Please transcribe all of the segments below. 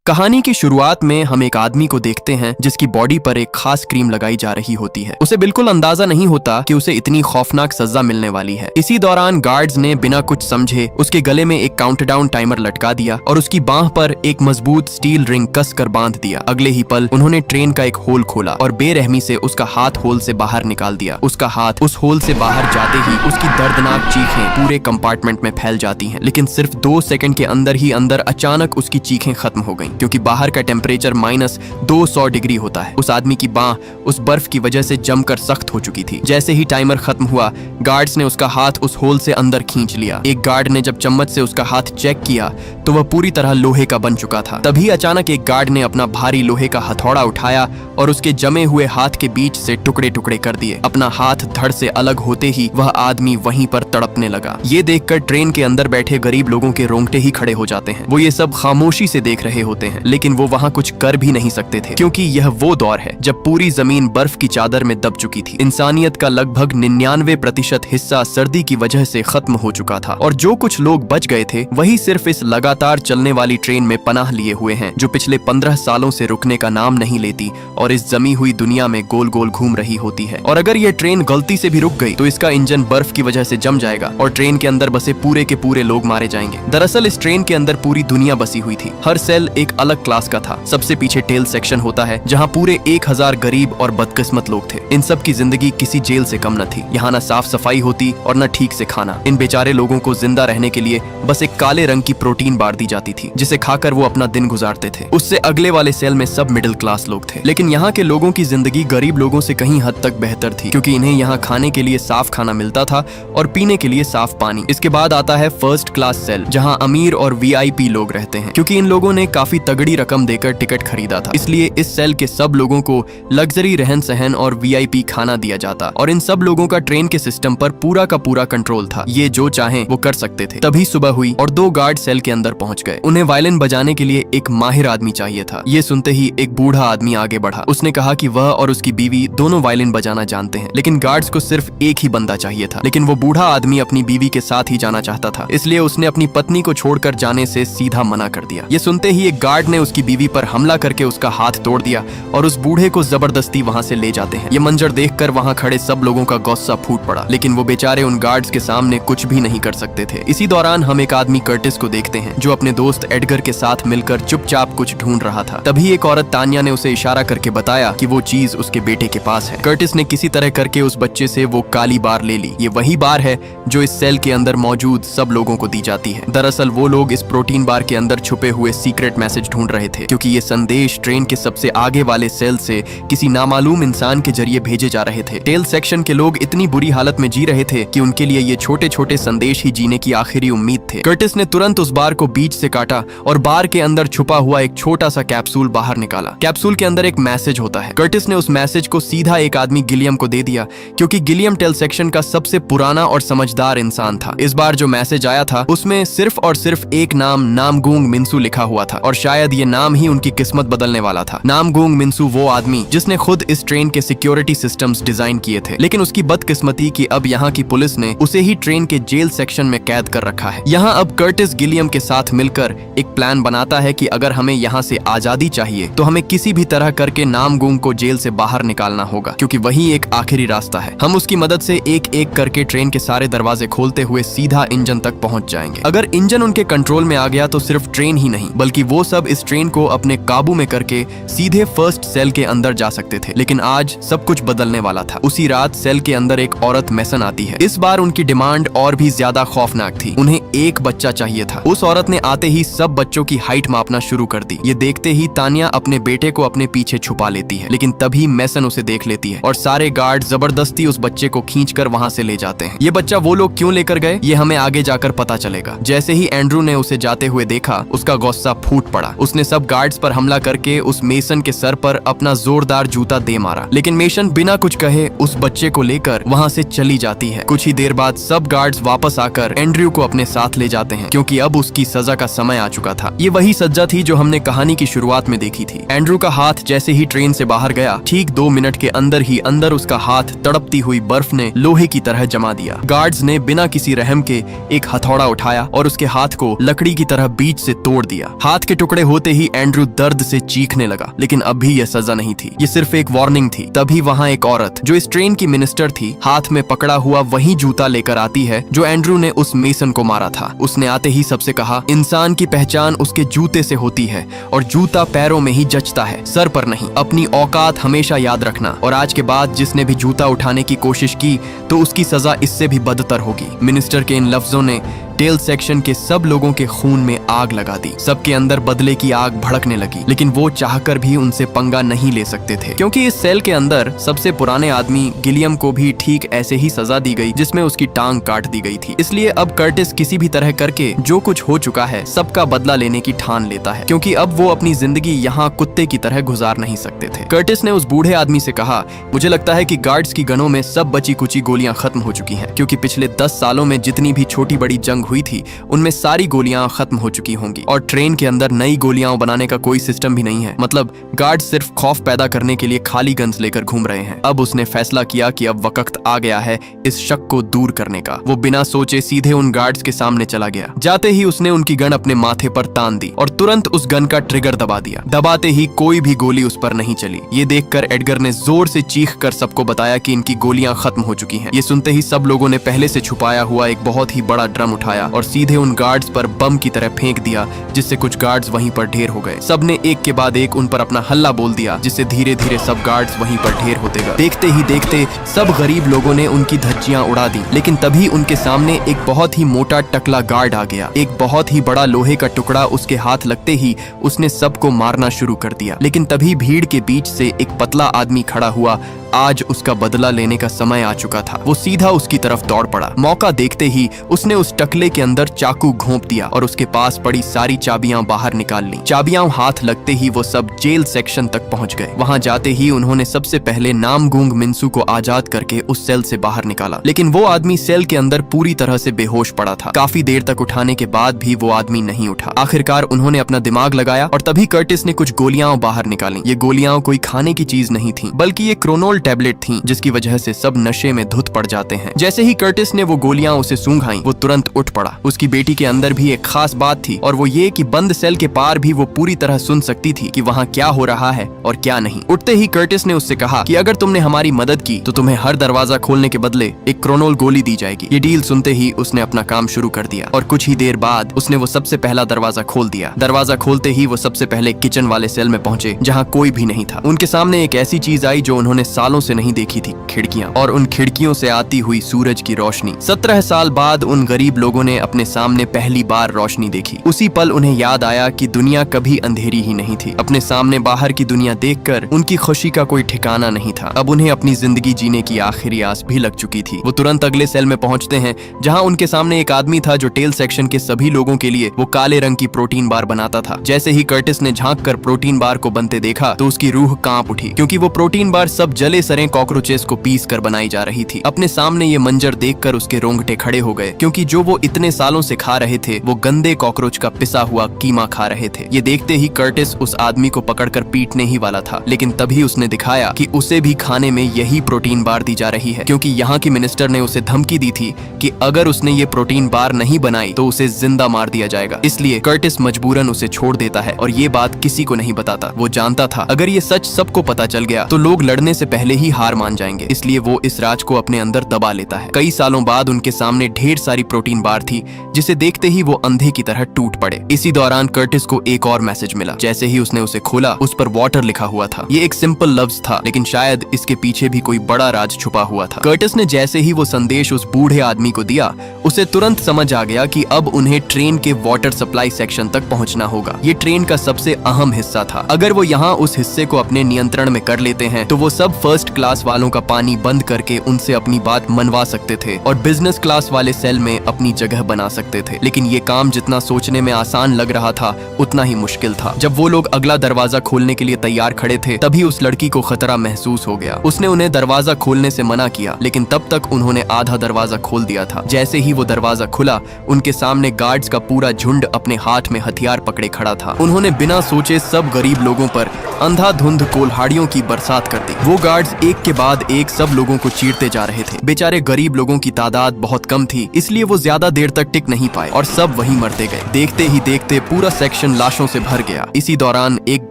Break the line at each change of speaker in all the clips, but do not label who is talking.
कहानी की शुरुआत में हम एक आदमी को देखते हैं जिसकी बॉडी पर एक खास क्रीम लगाई जा रही होती है। उसे बिल्कुल अंदाजा नहीं होता कि उसे इतनी खौफनाक सजा मिलने वाली है। इसी दौरान गार्ड्स ने बिना कुछ समझे उसके गले में एक काउंटडाउन टाइमर लटका दिया और उसकी बांह पर एक मजबूत स्टील रिंग कस कर बांध दिया। अगले ही पल उन्होंने ट्रेन का एक होल खोला और बेरहमी से उसका हाथ होल से बाहर निकाल दिया। उसका हाथ उस होल से बाहर जाते ही उसकी दर्दनाक चीखें पूरे कंपार्टमेंट में फैल जाती हैं। लेकिन सिर्फ 2 सेकंड के अंदर ही अचानक उसकी चीखें खत्म हो गईं, क्योंकि बाहर का टेम्परेचर -200 डिग्री होता है। उस आदमी की बांह उस बर्फ की वजह से जमकर सख्त हो चुकी थी। जैसे ही टाइमर खत्म हुआ, गार्ड्स ने उसका हाथ उस होल से अंदर खींच लिया। एक गार्ड ने जब चम्मच से उसका हाथ चेक किया तो वह पूरी तरह लोहे का बन चुका था। तभी अचानक एक गार्ड ने अपना भारी लोहे का हथौड़ा उठाया और उसके जमे हुए हाथ के बीच से टुकड़े टुकड़े कर दिए। अपना हाथ धड़ से अलग होते ही वह आदमी वहीं पर तड़पने लगा। ये देखकर ट्रेन के अंदर बैठे गरीब लोगों के रोंगटे ही खड़े हो जाते हैं। वो ये सब खामोशी से देख रहे होते हैं, लेकिन वो वहां कुछ कर भी नहीं सकते थे, क्योंकि यह वो दौर है जब पूरी जमीन बर्फ की चादर में दब चुकी थी। इंसानियत का लगभग 99% हिस्सा सर्दी की वजह से खत्म हो चुका था और जो कुछ लोग बच गए थे वही सिर्फ इस लगातार चलने वाली ट्रेन में पनाह लिए हुए हैं, जो पिछले 15 सालों से रुकने का नाम नहीं लेती और इस जमी हुई दुनिया में गोल गोल घूम रही होती है। और अगर यह ट्रेन गलती से भी रुक गई तो इसका इंजन बर्फ की वजह से जम जाएगा और ट्रेन के अंदर बसे पूरे के पूरे लोग मारे जाएंगे। दरअसल इस ट्रेन के अंदर पूरी दुनिया बसी हुई थी। हर सेल एक अलग क्लास का था। सबसे पीछे टेल सेक्शन होता है, जहाँ पूरे 1000 गरीब और बदकिस्मत लोग थे। इन सब की जिंदगी किसी जेल से कम न थी। यहाँ न साफ सफाई होती और न ठीक से खाना। इन बेचारे लोगों को जिंदा रहने के लिए बस एक काले रंग की प्रोटीन बार दी जाती थी, जिसे खाकर वो अपना दिन गुजारते थे। उससे अगले वाले सेल में सब मिडिल क्लास लोग थे। लेकिन यहाँ के लोगों की जिंदगी गरीब लोगों से कहीं हद तक बेहतर थी, क्योंकि इन्हें यहाँ खाने के लिए साफ खाना मिलता था और पीने के लिए साफ पानी। इसके बाद आता है फर्स्ट क्लास सेल, जहाँ अमीर और VIP लोग रहते हैं। क्योंकि इन लोगों ने काफी तगड़ी रकम देकर टिकट खरीदा था, इसलिए इस सेल के सब लोगों को लग्जरी रहन सहन और VIP खाना दिया जाता और इन सब लोगों का ट्रेन के सिस्टम पर पूरा का पूरा कंट्रोल था। ये जो चाहें वो कर सकते थे। तभी सुबह हुई और 2 गार्ड सेल के अंदर पहुंच गए। उन्हें वायलिन बजाने के लिए एक माहिर आदमी चाहिए था। ये सुनते ही एक बूढ़ा आदमी आगे बढ़ा। उसने कहा कि वह और उसकी बीवी दोनों वायलिन बजाना जानते हैं, लेकिन गार्ड्स को सिर्फ एक ही बंदा चाहिए था। लेकिन वो बूढ़ा आदमी अपनी बीवी के साथ ही जाना चाहता था, इसलिए उसने अपनी पत्नी को छोड़कर जाने से सीधा मना कर दिया। ये सुनते ही एक गार्ड ने उसकी बीवी पर हमला करके उसका हाथ तोड़ दिया और उस बूढ़े को जबरदस्ती वहां से ले जाते हैं। ये मंजर देखकर वहां खड़े सब लोगों का गुस्सा फूट पड़ा, लेकिन वो बेचारे उन गार्ड्स के सामने कुछ भी नहीं कर सकते थे। इसी दौरान हम एक आदमी कर्टिस को देखते हैं, जो अपने दोस्त एडगर के साथ मिलकर चुपचाप कुछ ढूंढ रहा था। तभी एक औरत तान्या ने उसे इशारा करके बताया कि वो चीज उसके बेटे के पास है। कर्टिस ने किसी तरह करके उस बच्चे से वो काली बार ले ली। ये वही बार है जो इस सेल के अंदर मौजूद सब लोगों को दी जाती है। दरअसल वो लोग इस प्रोटीन बार के अंदर छुपे हुए सीक्रेट मैसेज ढूंढ रहे थे, क्योंकि ये संदेश ट्रेन के सबसे आगे वाले सेल से किसी नामालूम इंसान के जरिए भेजे जा रहे थे। टेल सेक्शन के लोग इतनी बुरी हालत में जी रहे थे कि उनके लिए ये छोटे छोटे संदेश ही जीने की आखिरी उम्मीद थे। कर्टिस ने तुरंत उस बार को बीच से काटा और बार के अंदर छुपा हुआ एक छोटा सा कैप्सूल बाहर निकाला। कैप्सूल के अंदर एक मैसेज होता है। कर्टिस ने उस मैसेज को सीधा एक आदमी गिलियम को दे दिया, क्योंकि गिलियम टेल सेक्शन का सबसे पुराना और समझदार इंसान था। इस बार जो मैसेज आया था उसमें सिर्फ और सिर्फ एक नाम नामगुंग मिंसू लिखा हुआ था, और शायद ये नाम ही उनकी किस्मत बदलने वाला था। नामगुंग मिंसू वो आदमी जिसने खुद इस ट्रेन के सिक्योरिटी सिस्टम्स डिजाइन किए थे, लेकिन उसकी बदकिस्मती कि अब यहाँ की पुलिस ने उसे ही ट्रेन के जेल सेक्शन में कैद कर रखा है। यहाँ अब कर्टिस गिलियम के साथ मिलकर एक प्लान बनाता है कि अगर हमें यहाँ से आजादी चाहिए तो हमें किसी भी तरह करके नामगुंग को जेल से बाहर निकालना होगा, क्योंकि वही एक आखिरी रास्ता है। हम उसकी मदद से एक एक करके ट्रेन के सारे दरवाजे खोलते हुए सीधा इंजन तक पहुंच जाएंगे। अगर इंजन उनके कंट्रोल में आ गया तो सिर्फ ट्रेन ही नहीं बल्कि वो सब इस ट्रेन को अपने काबू में करके सीधे फर्स्ट सेल के अंदर जा सकते थे। लेकिन आज सब कुछ बदलने वाला था। उसी रात सेल के अंदर एक औरत मेसन आती है। इस बार उनकी डिमांड और भी ज्यादा खौफनाक थी। उन्हें एक बच्चा चाहिए था। उस औरत ने आते ही सब बच्चों की हाइट मापना शुरू कर दी। ये देखते ही तान्या अपने बेटे को अपने पीछे छुपा लेती है, लेकिन तभी मेसन उसे देख लेती है और सारे गार्ड जबरदस्ती उस बच्चे को खींचकर वहां से ले जाते हैं। ये बच्चा वो लोग क्यों लेकर गए ये हमें आगे जाकर पता चलेगा। जैसे ही एंड्रू ने उसे जाते हुए देखा, उसका गुस्सा फूट पड़ा। उसने सब गार्ड्स पर हमला करके उस मेसन के सर पर अपना जोरदार जूता दे मारा, लेकिन मेसन बिना कुछ कहे उस बच्चे को लेकर वहां से चली जाती है। कुछ ही देर बाद सब गार्ड्स वापस आकर एंड्रयू को अपने साथ ले जाते हैं, क्योंकि अब उसकी सजा का समय आ चुका था। ये वही सजा थी जो हमने कहानी की शुरुआत में देखी थी। एंड्रयू का हाथ जैसे ही ट्रेन से बाहर गया, ठीक 2 मिनट के अंदर ही अंदर उसका हाथ तड़पती हुई बर्फ ने लोहे की तरह जमा दिया। गार्ड्स ने बिना किसी रहम के एक हथौड़ा उठाया और उसके हाथ को लकड़ी की तरह बीच से तोड़ दिया। हाथ के टुकड़े टुकड़े होते ही एंड्रू दर्द से चीखने लगा, लेकिन अब भी यह सजा नहीं थी, ये सिर्फ एक वार्निंग थी। तभी वहाँ एक औरत जो इस ट्रेन की मिनिस्टर थी, हाथ में पकड़ा हुआ वही जूता लेकर आती है जो एंड्रू ने उस मेसन को मारा था। उसने आते ही सबसे कहा, इंसान की पहचान उसके जूते से होती है और जूता पैरों में ही जचता है, सर पर नहीं। अपनी औकात हमेशा याद रखना, और आज के बाद जिसने भी जूता उठाने की कोशिश की तो उसकी सजा इससे भी बदतर होगी। मिनिस्टर के इन लफ्जों ने टेल सेक्शन के सब लोगों के खून में आग लगा दी। सबके अंदर बदले की आग भड़कने लगी, लेकिन वो चाहकर भी उनसे पंगा नहीं ले सकते थे, क्योंकि इस सेल के अंदर सबसे पुराने आदमी गिलियम को भी ठीक ऐसे ही सजा दी गई जिसमें उसकी टांग काट दी गई थी। इसलिए अब कर्टिस किसी भी तरह करके जो कुछ हो चुका है सबका बदला लेने की ठान लेता है, क्योंकि अब वो अपनी जिंदगी यहाँ कुत्ते की तरह गुजार नहीं सकते थे। कर्टिस ने उस बूढ़े आदमी से कहा, मुझे लगता है कि गार्ड्स की गनों में सब बची कुची गोलियां खत्म हो चुकी हैं, क्योंकि पिछले 10 सालों में जितनी भी छोटी बड़ी जंग हुई थी उनमें सारी गोलियां खत्म हो चुकी होंगी, और ट्रेन के अंदर नई गोलियां बनाने का कोई सिस्टम भी नहीं है। मतलब गार्ड सिर्फ खौफ पैदा करने के लिए खाली गन्स लेकर घूम रहे हैं। अब उसने फैसला किया कि अब वक्त आ गया है इस शक को दूर करने का। वो बिना सोचे सीधे उन गार्ड्स के सामने चला गया। जाते ही उसने उनकी गन अपने माथे पर तान दी और तुरंत उस गन का ट्रिगर दबा दिया। दबाते ही कोई भी गोली उस पर नहीं चली। ये देखकर एडगर ने जोर से चीख कर सबको बताया कि इनकी गोलियां खत्म हो चुकी हैं। ये सुनते ही सब लोगों ने पहले से छुपाया हुआ एक बहुत ही बड़ा ड्रम उठाया और सीधे उन गार्ड्स पर बम की तरह फेंक दिया, जिससे कुछ गार्ड्स वहीं पर ढेर हो गए। सबने एक के बाद एक उन पर अपना हल्ला बोल दिया, जिससे धीरे धीरे सब गार्ड्स वहीं पर ढेर होते गए। देखते ही देखते सब गरीब लोगों ने उनकी धज्जियां उड़ा दी, लेकिन तभी उनके सामने एक बहुत ही मोटा टकला गार्ड आ गया। एक बहुत ही बड़ा लोहे का टुकड़ा उसके हाथ लगते ही उसने सबको मारना शुरू कर दिया। लेकिन तभी भीड़ के बीच से एक पतला आदमी खड़ा हुआ। आज उसका बदला लेने का समय आ चुका था। वो सीधा उसकी तरफ दौड़ पड़ा। मौका देखते ही उसने उस टकले के अंदर चाकू घोंप दिया और उसके पास पड़ी सारी चाबियां बाहर निकाल ली। चाबियां हाथ लगते ही वो सब जेल सेक्शन तक पहुंच गए। वहां जाते ही उन्होंने सबसे पहले नामगूंग मिन्सू को आजाद करके उस सेल से बाहर निकाला, लेकिन वो आदमी सेल के अंदर पूरी तरह से बेहोश पड़ा था। काफी देर तक उठाने के बाद भी वो आदमी नहीं उठा। आखिरकार उन्होंने अपना दिमाग लगाया और तभी कर्टिस ने कुछ गोलियां बाहर निकाली। ये गोलियां कोई खाने की चीज नहीं थी, बल्कि ये क्रोनोल टैबलेट थी, जिसकी वजह से सब नशे में धुत पड़ जाते हैं। जैसे ही कर्टिस ने वो गोलियां उसे सूंघाई, वो तुरंत उठ पड़ा। उसकी बेटी के अंदर भी एक खास बात थी, और वो ये कि बंद सेल के पार भी वो पूरी तरह सुन सकती थी कि वहाँ क्या हो रहा है और क्या नहीं। उठते ही कर्टिस ने उससे कहा कि अगर तुमने हमारी मदद की तो तुम्हें हर दरवाजा खोलने के बदले एक क्रोनोल गोली दी जाएगी। ये डील सुनते ही उसने अपना काम शुरू कर दिया और कुछ ही देर बाद उसने वो सबसे पहला दरवाजा खोल दिया। दरवाजा खोलते ही वो सबसे पहले किचन वाले सेल में पहुंचे, जहाँ कोई भी नहीं था। उनके सामने एक ऐसी चीज आई जो उन्होंने सालों से नहीं देखी थी, खिड़कियां, और उन खिड़कियों से आती हुई सूरज की रोशनी। 17 साल बाद उन गरीब लोगों ने अपने सामने पहली बार रोशनी देखी। उसी पल उन्हें याद आया कि दुनिया कभी अंधेरी ही नहीं थी। अपने सामने बाहर की दुनिया देखकर उनकी खुशी का कोई ठिकाना नहीं था। अब उन्हें अपनी जिंदगी जीने की आखिरी आस भी लग चुकी थी। वो तुरंत अगले सेल में पहुंचते हैं, जहां उनके सामने एक आदमी था जो टेल सेक्शन के सभी लोगों के लिए वो काले रंग की प्रोटीन बार बनाता था। जैसे ही कर्टिस ने झांक कर प्रोटीन बार को बनते देखा तो उसकी रूह कांप उठी, क्योंकि वो प्रोटीन बार सब जले सरे कॉकरोचेस को पीस कर बनाई जा रही थी। अपने सामने ये मंजर देखकर उसके रोंगटे खड़े हो गए, क्योंकि जो वो इतने सालों से खा रहे थे वो गंदे कॉकरोच का पिसा हुआ कीमा खा रहे थे। ये देखते ही कर्टिस उस आदमी को पकड़कर पीटने ही वाला था, लेकिन तभी उसने दिखाया कि उसे भी खाने में यही प्रोटीन बार दी जा रही है, क्योंकि यहाँ की मिनिस्टर ने उसे धमकी दी थी कि अगर उसने ये प्रोटीन बार नहीं बनाई तो उसे जिंदा मार दिया जाएगा। इसलिए कर्टिस मजबूरन उसे छोड़ देता है और ये बात किसी को नहीं बताता। वो जानता था अगर ये सच सबको पता चल गया तो लोग लड़ने से पहले ही हार मान जाएंगे, इसलिए वो इस राज को अपने अंदर दबा लेता है। कई सालों बाद उनके सामने ढेर सारी प्रोटीन बार थी, जिसे देखते ही वो अंधे की तरह टूट पड़े। इसी दौरान कर्टिस को एक और मैसेज मिला। जैसे ही उसने उसे खोला, उस पर वाटर लिखा हुआ था। ये एक सिंपल लफ्ज था, लेकिन शायद इसके पीछे भी कोई बड़ा राज छुपा हुआ था। कर्टिस ने जैसे ही वो संदेश उस बूढ़े आदमी को दिया, उसे तुरंत समझ आ गया कि अब उन्हें ट्रेन के वाटर सप्लाई सेक्शन तक पहुंचना होगा। ये ट्रेन का सबसे अहम हिस्सा था। अगर वो यहाँ उस हिस्से को अपने नियंत्रण में कर लेते हैं तो वो सब फर्स्ट क्लास वालों का पानी बंद करके उनसे अपनी बात मनवा सकते थे और बिजनेस क्लास वाले सेल में अपनी जगह बना सकते थे। लेकिन ये काम जितना सोचने में आसान लग रहा था उतना ही मुश्किल था। जब वो लोग अगला दरवाजा खोलने के लिए तैयार खड़े थे, तभी उस लड़की को खतरा महसूस हो गया। उसने उन्हें दरवाजा खोलने से मना किया, लेकिन तब तक उन्होंने आधा दरवाजा खोल दिया था। जैसे ही वो दरवाजा खुला, उनके सामने गार्ड्स का पूरा झुंड अपने हाथ में हथियार पकड़े खड़ा था। उन्होंने बिना सोचे सब गरीब लोगों पर अंधाधुंध कोल्हाड़ियों की बरसात कर दी। वो गार्ड गार्ड्स एक के बाद एक सब लोगों को चीरते जा रहे थे। बेचारे गरीब लोगों की तादाद बहुत कम थी, इसलिए वो ज्यादा देर तक टिक नहीं पाए और सब वहीं मरते गए। देखते ही देखते पूरा सेक्शन लाशों से भर गया। इसी दौरान एक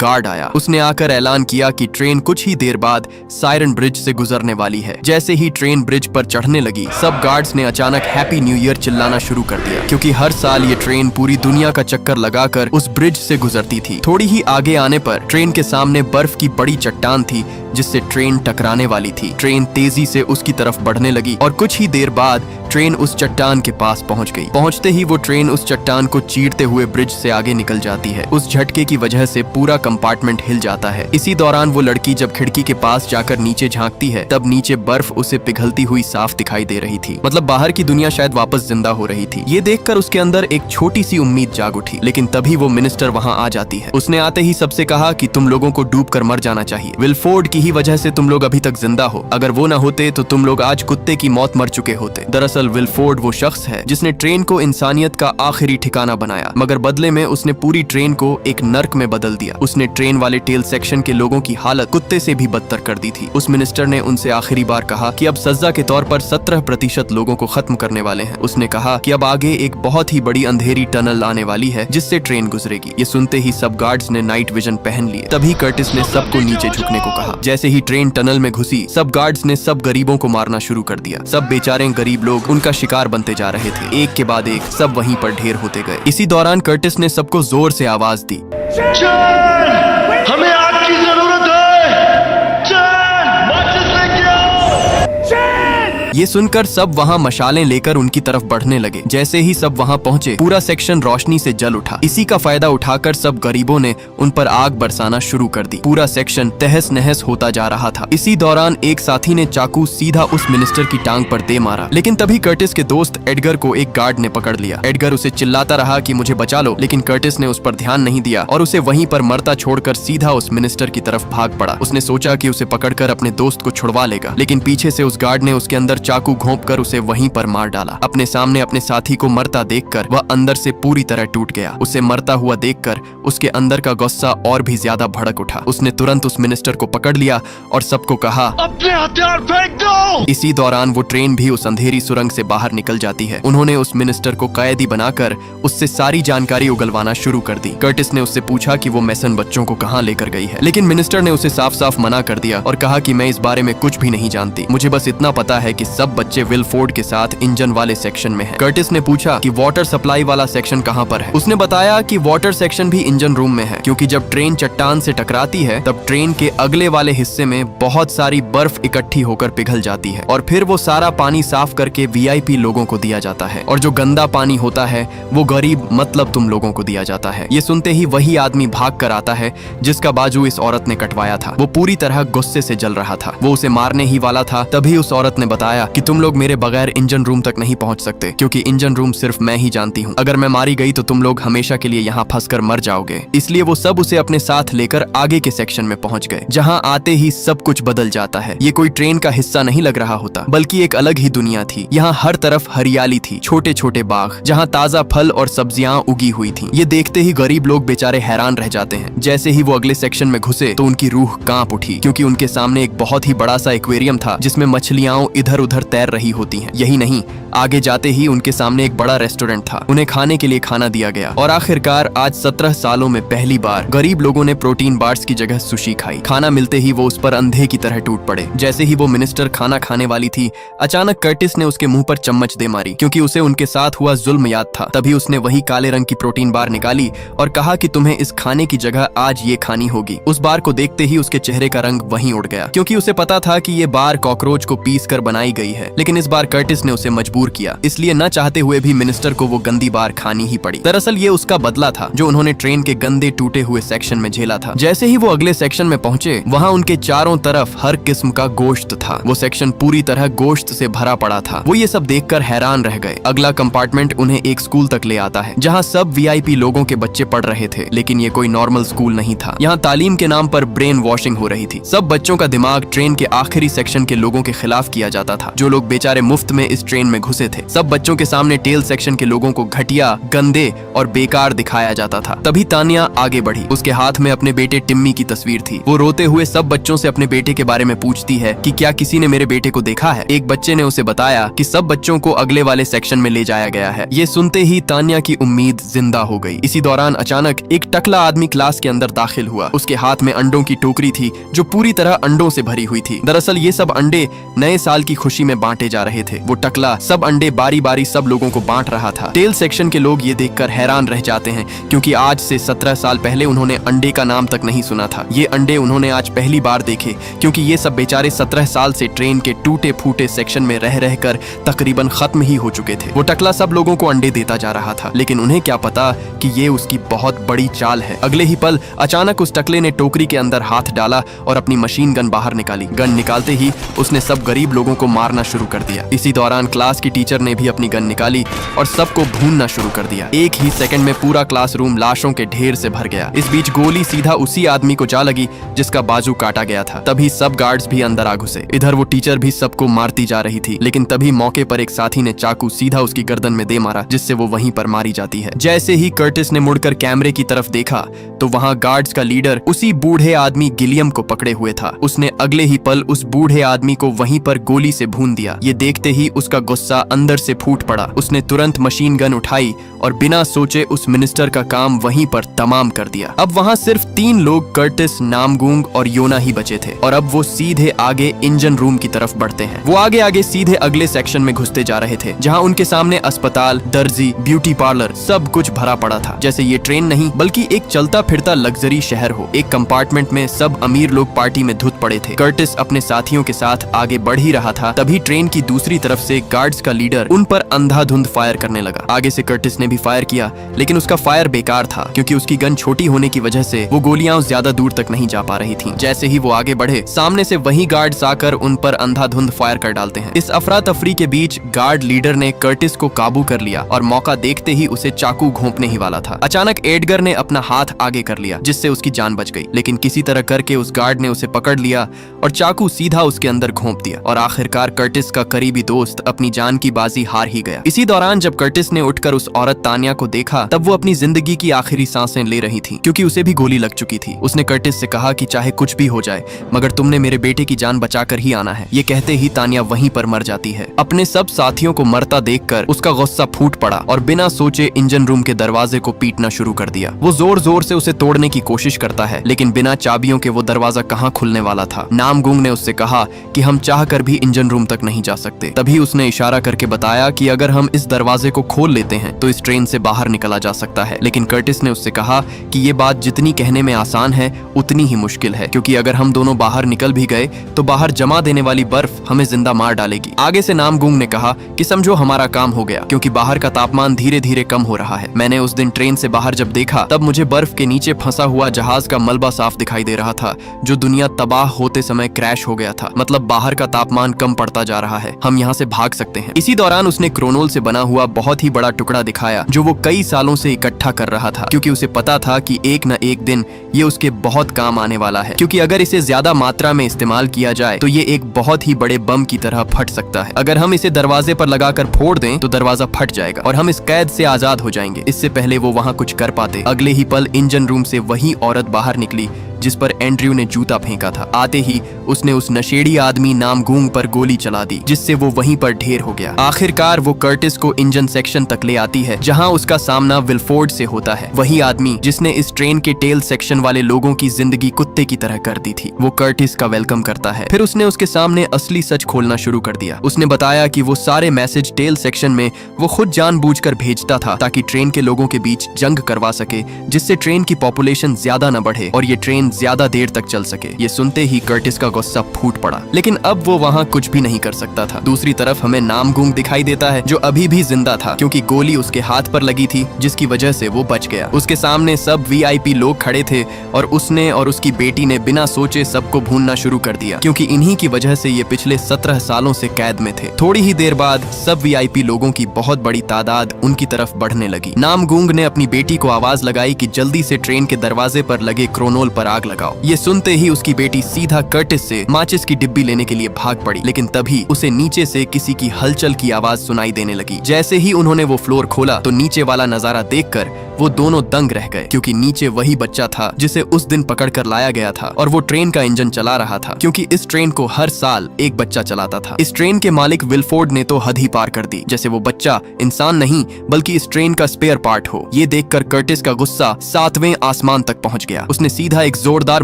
गार्ड आया। उसने आकर ऐलान किया कि ट्रेन कुछ ही देर बाद सायरन ब्रिज से गुजरने वाली है। जैसे ही ट्रेन ब्रिज पर चढ़ने लगी, सब गार्ड्स ने अचानक हैप्पी न्यू ईयर चिल्लाना शुरू कर दिया, क्योंकि हर साल ये ट्रेन पूरी दुनिया का चक्कर लगाकर उस ब्रिज से गुजरती थी। थोड़ी ही आगे आने पर ट्रेन के सामने बर्फ की बड़ी चट्टान थी जिससे ट्रेन टकराने वाली थी। ट्रेन तेजी से उसकी तरफ बढ़ने लगी और कुछ ही देर बाद ट्रेन उस चट्टान के पास पहुंच गई। पहुंचते ही वो ट्रेन उस चट्टान को चीरते हुए ब्रिज से आगे निकल जाती है। उस झटके की वजह से पूरा कंपार्टमेंट हिल जाता है। इसी दौरान वो लड़की जब खिड़की के पास जाकर नीचे झांकती है, तब नीचे बर्फ उसे पिघलती हुई साफ दिखाई दे रही थी। मतलब बाहर की दुनिया शायद वापस जिंदा हो रही थी। ये देखकर उसके अंदर एक छोटी सी उम्मीद जाग उठी। लेकिन तभी वो मिनिस्टर वहाँ आ जाती है। उसने आते ही सबसे कहा कि तुम लोगों को डूब कर मर जाना चाहिए। विलफोर्ड की ही वजह से तुम लोग अभी तक जिंदा हो। अगर वो न होते तो तुम लोग आज कुत्ते की मौत मर चुके होते। दरअसल विलफोर्ड वो शख्स है जिसने ट्रेन को इंसानियत का आखिरी ठिकाना बनाया, मगर बदले में उसने पूरी ट्रेन को एक नर्क में बदल दिया। उसने ट्रेन वाले टेल सेक्शन के लोगों की हालत कुत्ते से भी बदतर कर दी थी। उस मिनिस्टर ने उनसे आखिरी बार कहा कि अब सजा के तौर पर 17% लोगों को खत्म करने वाले हैं। उसने कहा कि अब आगे एक बहुत ही बड़ी अंधेरी टनल आने वाली है जिससे ट्रेन गुजरेगी। ये सुनते ही सब गार्ड्स ने नाइट विजन पहन लिए। तभी कर्टिस ने सबको नीचे झुकने को कहा। जैसे ही ट्रेन टनल में घुसी, सब गार्ड्स ने सब गरीबों को मारना शुरू कर दिया। सब बेचारे गरीब लोग उनका शिकार बनते जा रहे थे। एक के बाद एक सब वहीं पर ढेर होते गए। इसी दौरान कर्टिस ने सबको जोर से आवाज दी,
चैन, हमें आपकी जरूरत है। चैन, माचिस लेके आओ। चैन।
ये सुनकर सब वहाँ मशालें लेकर उनकी तरफ बढ़ने लगे। जैसे ही सब वहाँ पहुँचे, पूरा सेक्शन रोशनी से जल उठा। इसी का फायदा उठाकर सब गरीबों ने उन पर आग बरसाना शुरू कर दी। पूरा सेक्शन तहस नहस होता जा रहा था। इसी दौरान एक साथी ने चाकू सीधा उस मिनिस्टर की टांग पर दे मारा। लेकिन तभी कर्टिस के दोस्त एडगर को एक गार्ड ने पकड़ लिया। एडगर उसे चिल्लाता रहा कि मुझे बचा लो, लेकिन कर्टिस ने उस पर ध्यान नहीं दिया और उसे वहीं पर मरता छोड़कर सीधा उस मिनिस्टर की तरफ भाग पड़ा। उसने सोचा कि उसे पकड़कर अपने दोस्त को छुड़वा लेगा, लेकिन पीछे से उस गार्ड ने उसके अंदर चाकू घोंपकर उसे वहीं पर मार डाला। अपने सामने अपने साथी को मरता देखकर वह अंदर से पूरी तरह टूट गया। उसे मरता हुआ देखकर उसके अंदर का गुस्सा और भी ज्यादा भड़क उठा। उसने तुरंत उस मिनिस्टर को पकड़ लिया और सबको कहा,
अपने हथियार फेंक दो।
इसी दौरान वो ट्रेन भी उस अंधेरी सुरंग से बाहर निकल जाती है। उन्होंने उस मिनिस्टर को कैदी बनाकर उससे सारी जानकारी उगलवाना शुरू कर दी। कर्टिस ने उससे पूछा कि वो मैसन बच्चों को कहाँ लेकर गई है, लेकिन मिनिस्टर ने उसे साफ साफ मना कर दिया और कहा कि मैं इस बारे में कुछ भी नहीं जानती। मुझे बस इतना पता है कि सब बच्चे विलफोर्ड के साथ इंजन वाले सेक्शन में हैं। कर्टिस ने पूछा कि वाटर सप्लाई वाला सेक्शन कहाँ पर है। उसने बताया कि वाटर सेक्शन भी इंजन रूम में है, क्योंकि जब ट्रेन चट्टान से टकराती है तब ट्रेन के अगले वाले हिस्से में बहुत सारी बर्फ इकट्ठी होकर पिघल जाती है और फिर वो सारा पानी साफ करके वीआईपी लोगों को दिया जाता है, और जो गंदा पानी होता है वो गरीब मतलब तुम लोगों को दिया जाता है। ये सुनते ही वही आदमी भाग कर आता है जिसका बाजू इस औरत ने कटवाया था। वो पूरी तरह गुस्से से जल रहा था। वो उसे मारने ही वाला था। तभी उस औरत ने बताया कि तुम लोग मेरे बगैर इंजन रूम तक नहीं पहुंच सकते, क्योंकि इंजन रूम सिर्फ मैं ही जानती हूँ। अगर मैं मारी गई तो तुम लोग हमेशा के लिए यहाँ फंसकर मर जाओगे। इसलिए वो सब उसे अपने साथ लेकर आगे के सेक्शन में पहुंच गए, जहाँ आते ही सब कुछ बदल जाता है। ये कोई ट्रेन का हिस्सा नहीं लग रहा होता, बल्कि एक अलग ही दुनिया थी। यहाँ हर तरफ हरियाली थी, छोटे छोटे बाग जहाँ ताजा फल और सब्जियां उगी हुई थी। ये देखते ही गरीब लोग बेचारे हैरान रह जाते हैं। जैसे ही वो अगले सेक्शन में घुसे तो उनकी रूह कांप उठी, क्योंकि उनके सामने एक बहुत ही बड़ा सा एक्वेरियम था जिसमें मछलियां इधर उधर तैर रही होती हैं। यही नहीं, आगे जाते ही उनके सामने एक बड़ा रेस्टोरेंट था। उन्हें खाने के लिए खाना दिया गया और आखिरकार आज 17 सालों में पहली बार गरीब लोगों ने प्रोटीन बार्स की जगह सुशी खाई। खाना मिलते ही वो उस पर अंधे की तरह टूट पड़े। जैसे ही वो मिनिस्टर खाना खाने वाली थी, अचानक कर्टिस ने उसके मुंह पर चम्मच दे मारी, क्योंकि उसे उनके साथ हुआ जुल्म याद था। तभी उसने वही काले रंग की प्रोटीन बार निकाली और कहा कि तुम्हें इस खाने की जगह आज ये खानी होगी। उस बार को देखते ही उसके चेहरे का रंग वहीं उड़ गया, क्योंकि उसे पता था कि ये बार कॉकरोच को पीस कर बनाई गई है। लेकिन इस बार कर्टिस ने उसे मजबूर किया, इसलिए न चाहते हुए भी मिनिस्टर को वो गंदी बार खानी ही पड़ी। दरअसल ये उसका बदला था जो उन्होंने ट्रेन के गंदे टूटे हुए सेक्शन में झेला था। जैसे ही वो अगले सेक्शन में पहुंचे, वहाँ उनके चारों तरफ हर किस्म का गोश्त था। वो सेक्शन पूरी तरह गोश्त से भरा पड़ा था। वो ये सब देखकर हैरान रह गए। अगला कंपार्टमेंट उन्हें एक स्कूल तक ले आता है, जहाँ सब वीआईपी लोगों के बच्चे पढ़ रहे थे। लेकिन ये कोई नॉर्मल स्कूल नहीं था। यहाँ तालीम के नाम पर ब्रेन वॉशिंग हो रही थी। सब बच्चों का दिमाग ट्रेन के आखिरी सेक्शन के लोगों के खिलाफ किया जाता था। जो लोग बेचारे मुफ्त में इस ट्रेन में घुसे थे, सब बच्चों के सामने टेल सेक्शन के लोगों को घटिया, गंदे और बेकार दिखाया जाता था। तभी तानिया आगे बढ़ी। उसके हाथ में अपने बेटे टिम्मी की तस्वीर थी। वो रोते हुए सब बच्चों से अपने बेटे के बारे में पूछती है कि क्या किसी ने मेरे बेटे को देखा है। एक बच्चे ने उसे बताया कि सब बच्चों को अगले वाले सेक्शन में ले जाया गया है। ये सुनते ही तानिया की उम्मीद जिंदा हो गई। इसी दौरान अचानक एक टकला आदमी क्लास के अंदर दाखिल हुआ। उसके हाथ में अंडों की टोकरी थी जो पूरी तरह अंडों से भरी हुई थी। दरअसल ये सब अंडे नए साल की खुशी में बांटे जा रहे थे। वो टकला सब अंडे बारी बारी सब लोगों को बांट रहा था। टेल सेक्शन के लोग ये देखकर हैरान रह जाते हैं, क्योंकि आज से 17 साल पहले उन्होंने अंडे का नाम तक नहीं सुना था। ये अंडे उन्होंने आज पहली बार देखे, क्योंकि ये सब बेचारे 17 साल से ट्रेन के टूटे फूटे सेक्शन में रह रहकर तकरीबन खत्म ही हो चुके थे। वो टकला सब लोगों को अंडे देता जा रहा था, लेकिन उन्हें क्या पता कि ये उसकी बहुत बड़ी चाल है। अगले ही पल अचानक उस टकले ने टोकरी के अंदर हाथ डाला और अपनी मशीन गन बाहर निकाली। गन निकालते ही उसने सब गरीब लोगों को मारना शुरू कर दिया। इसी दौरान क्लास की टीचर ने भी अपनी गन निकाली और सबको भूनना शुरू कर दिया। एक ही सेकंड में पूरा क्लासरूम लाशों के ढेर से भर गया। इस बीच गोली सीधा उसी आदमी को जा लगी जिसका बाजू काटा गया था। तभी सब गार्ड्स भी अंदर आ घुसे। इधर वो टीचर भी सबको मारती जा रही थी, लेकिन तभी मौके पर एक साथी ने चाकू सीधा उसकी गर्दन में दे मारा, जिससे वो वहीं पर मारी जाती है। जैसे ही कर्टिस ने मुड़कर कैमरे की तरफ देखा तो वहां गार्ड्स का लीडर उसी बूढ़े आदमी गिलियम को पकड़े हुए था। उसने अगले ही पल उस बूढ़े आदमी को वहीं पर गोली से भून दिया। ये देखते ही उसका गुस्सा अंदर से फूट पड़ा। उसने तुरंत मशीन गन उठाई और बिना सोचे उस मिनिस्टर का काम वहीं पर तमाम कर दिया। अब वहां सिर्फ 3 लोग, कर्टिस, नामगूंग और योना ही बचे थे, और अब वो सीधे आगे इंजन रूम की तरफ बढ़ते हैं। वो आगे आगे सीधे अगले सेक्शन में घुसते जा रहे थे, जहां उनके सामने अस्पताल, दर्जी, ब्यूटी पार्लर सब कुछ भरा पड़ा था। जैसे ये ट्रेन नहीं बल्कि एक चलता फिरता लग्जरी शहर हो। एक कंपार्टमेंट में सब अमीर लोग पार्टी में धुत पड़े थे। कर्टिस अपने साथियों के साथ आगे बढ़ ही रहा था, तभी ट्रेन की दूसरी तरफ से गार्ड्स का लीडर उन पर अंधाधुंध फायर करने लगा। आगे से कर्टिस ने भी फायर किया, लेकिन उसका फायर बेकार था, क्योंकि उसकी गन छोटी होने की वजह से वो गोलियां ज्यादा दूर तक नहीं जा पा रही थीं। जैसे ही वो आगे बढ़े, सामने से वही गार्ड्स आकर उन पर अंधाधुंध फायर कर डालते हैं। इस अफरा तफरी के बीच गार्ड लीडर ने कर्टिस को काबू कर लिया और मौका देखते ही उसे चाकू घोंपने ही वाला था। अचानक एडगर ने अपना हाथ आगे कर लिया, जिससे उसकी जान बच गई, लेकिन किसी तरह करके उस गार्ड ने उसे पकड़ लिया और चाकू सीधा उसके अंदर घोंप दिया, और आखिरकार कर्टिस का करीबी दोस्त अपनी जान की बाजी हार ही गया। इसी दौरान जब कर्टिस ने उठकर उस औरत तानिया को देखा, तब वो अपनी जिंदगी की आखिरी सांसें ले रही थी, क्योंकि उसे भी गोली लग चुकी थी। उसने कर्टिस से कहा कि चाहे कुछ भी हो जाए, मगर तुमने मेरे बेटे की जान बचाकर ही आना है। ये कहते ही तानिया वहीं पर मर जाती है। अपने सब साथियों को मरता देखकर उसका गुस्सा फूट पड़ा और बिना सोचे इंजन रूम के दरवाजे को पीटना शुरू कर दिया। वो जोर जोर से उसे तोड़ने की कोशिश करता है, लेकिन बिना चाबियों के वो दरवाजा कहाँ खुलने वाला था। नामगूंग ने उससे कहा कि हम चाहकर भी इंजन रूम तक नहीं जा सकते। तभी उसने इशारा करके बताया कि अगर हम इस दरवाजे को खोल लेते हैं तो इस ट्रेन से बाहर निकला जा सकता है। लेकिन कर्टिस ने उससे कहा कि ये बात जितनी कहने में आसान है उतनी ही मुश्किल है, क्योंकि अगर हम दोनों बाहर निकल भी गए तो बाहर जमा देने वाली बर्फ हमें जिंदा मार डालेगी। आगे से नामगूंग ने कहा कि समझो हमारा काम हो गया, क्योंकि बाहर का तापमान धीरे धीरे कम हो रहा है। मैंने उस दिन ट्रेन से बाहर जब देखा, तब मुझे बर्फ के नीचे फंसा हुआ जहाज का मलबा साफ दिखाई दे रहा था, जो दुनिया तबाह होते समय क्रैश हो गया था। मतलब बाहर का तापमान कम पड़ता जा रहा है, हम यहाँ से भाग सकते हैं। इसी दौरान उसने क्रोनोल से बना हुआ बहुत ही बड़ा टुकड़ा दिखाया, जो वो कई सालों से इकट्ठा कर रहा था, क्योंकि उसे पता था कि एक न एक दिन ये उसके बहुत काम आने वाला है, क्योंकि अगर इसे ज्यादा मात्रा में इस्तेमाल किया जाए तो ये एक बहुत ही बड़े बम की तरह फट सकता है। अगर हम इसे दरवाजे पर लगाकर फोड़ दें तो दरवाजा फट जाएगा और हम इस कैद से आजाद हो जाएंगे। इससे पहले वो वहाँ कुछ कर पाते, अगले ही पल इंजन रूम से वही औरत बाहर निकली जिस पर एंड्रयू ने जूता फेंका था। आते ही उसने उस नशेड़ी आदमी नामगूंग पर गोली चला दी, जिससे वो वहीं पर ढेर हो गया। आखिरकार वो कर्टिस को इंजन सेक्शन तक ले आती है, जहां उसका सामना विलफोर्ड से होता है, वही आदमी जिसने इस ट्रेन के टेल सेक्शन वाले लोगों की जिंदगी कुत्ते की तरह कर दी थी। वो कर्टिस का वेलकम करता है। फिर उसने उसके सामने असली सच खोलना शुरू कर दिया। उसने बताया कि वो सारे मैसेज टेल सेक्शन में वो खुद जानबूझकर भेजता था, ताकि ट्रेन के लोगों के बीच जंग करवा सके, जिससे ट्रेन की पॉपुलेशन ज्यादा न बढ़े और ये ट्रेन ज्यादा देर तक चल सके। ये सुनते ही कर्टिस का गुस्सा फूट पड़ा, लेकिन अब वो वहाँ कुछ भी नहीं कर सकता था। दूसरी तरफ हमें नामगूंग दिखाई देता है, जो अभी भी जिंदा था, क्योंकि गोली उसके हाथ पर लगी थी, जिसकी वजह से वो बच गया। उसके सामने सब VIP लोग खड़े थे और उसने और उसकी बेटी ने बिना सोचे सबको भूनना शुरू कर दिया, क्योंकि इन्हीं की वजह से ये पिछले 17 सालों से कैद में थे। थोड़ी ही देर बाद सब VIP लोगों की बहुत बड़ी तादाद उनकी तरफ बढ़ने लगी। नामगूंग ने अपनी बेटी को आवाज लगाई कि जल्दी से ट्रेन के दरवाजे पर लगे क्रोनोल पर आग आग लगाओ। ये सुनते ही उसकी बेटी सीधा कर्टिस से माचिस की डिब्बी लेने के लिए भाग पड़ी, लेकिन तभी उसे नीचे से किसी की हलचल की आवाज सुनाई देने लगी। जैसे ही उन्होंने वो फ्लोर खोला तो नीचे वाला नजारा देखकर वो दोनों दंग रह गए, क्योंकि नीचे वही बच्चा था जिसे उस दिन पकड़कर लाया गया था और वो ट्रेन का इंजन चला रहा था, क्योंकि इस ट्रेन को हर साल एक बच्चा चलाता था। इस ट्रेन के मालिक विलफोर्ड ने तो हद ही पार कर दी, जैसे वो बच्चा इंसान नहीं बल्कि इस ट्रेन का स्पेयर पार्ट हो। ये देखकर कर्टिस का गुस्सा 7वें आसमान तक पहुंच गया। उसने सीधा एक जोरदार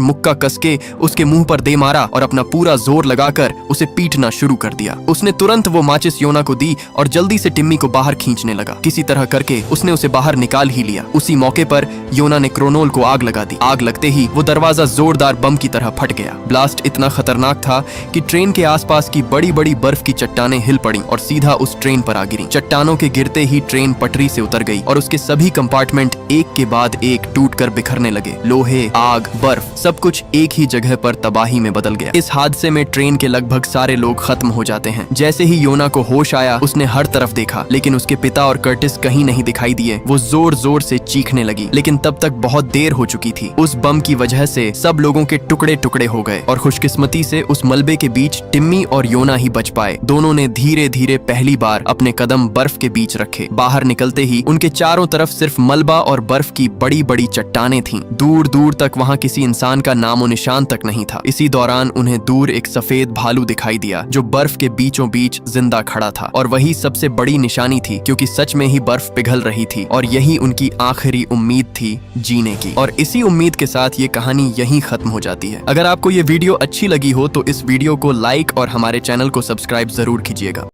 मुक्का कसके उसके मुंह पर दे मारा और अपना पूरा जोर लगाकर उसे पीटना शुरू कर दिया। उसने तुरंत वो माचिस योना को दी और जल्दी से टिम्मी को बाहर खींचने लगा। किसी तरह करके उसने उसे बाहर निकाल ही लिया। उसी मौके पर योना ने क्रोनोल को आग लगा दी। आग लगते ही वो दरवाजा जोरदार बम की तरह फट गया। ब्लास्ट इतना खतरनाक था कि ट्रेन के आसपास की बड़ी बड़ी बर्फ की चट्टानें हिल पड़ी और सीधा उस ट्रेन पर आ गिरी। चट्टानों के गिरते ही ट्रेन पटरी से उतर गई और उसके सभी कंपार्टमेंट एक के बाद एक टूटकर बिखरने लगे। लोहे, आग, बर्फ सब कुछ एक ही जगह पर तबाही में बदल गया। इस हादसे में ट्रेन के लगभग सारे लोग खत्म हो जाते हैं। जैसे ही योना को होश आया उसने हर तरफ देखा, लेकिन उसके पिता और कर्टिस कहीं नहीं दिखाई दिए। वो जोर जोर से चीखने लगी, लेकिन तब तक बहुत देर हो चुकी थी। उस बम की वजह से सब लोगों के टुकड़े टुकड़े हो गए और खुशकिस्मती से उस मलबे के बीच टिम्मी और योना ही बच पाए। दोनों ने धीरे धीरे पहली बार अपने कदम बर्फ के बीच रखे। बाहर निकलते ही उनके चारों तरफ सिर्फ मलबा और बर्फ की बड़ी बड़ी चट्टानें थीं। दूर दूर तक वहां किसी इंसान का नामो निशान तक नहीं था। इसी दौरान उन्हें दूर एक सफेद भालू दिखाई दिया जो बर्फ के बीचों बीच जिंदा खड़ा था, और वही सबसे बड़ी निशानी थी, क्योंकि सच में ही बर्फ पिघल रही थी और यही उनकी आखिरी उम्मीद थी जीने की। और इसी उम्मीद के साथ ये कहानी यहीं खत्म हो जाती है। अगर आपको ये वीडियो अच्छी लगी हो तो इस वीडियो को लाइक और हमारे चैनल को सब्सक्राइब जरूर कीजिएगा।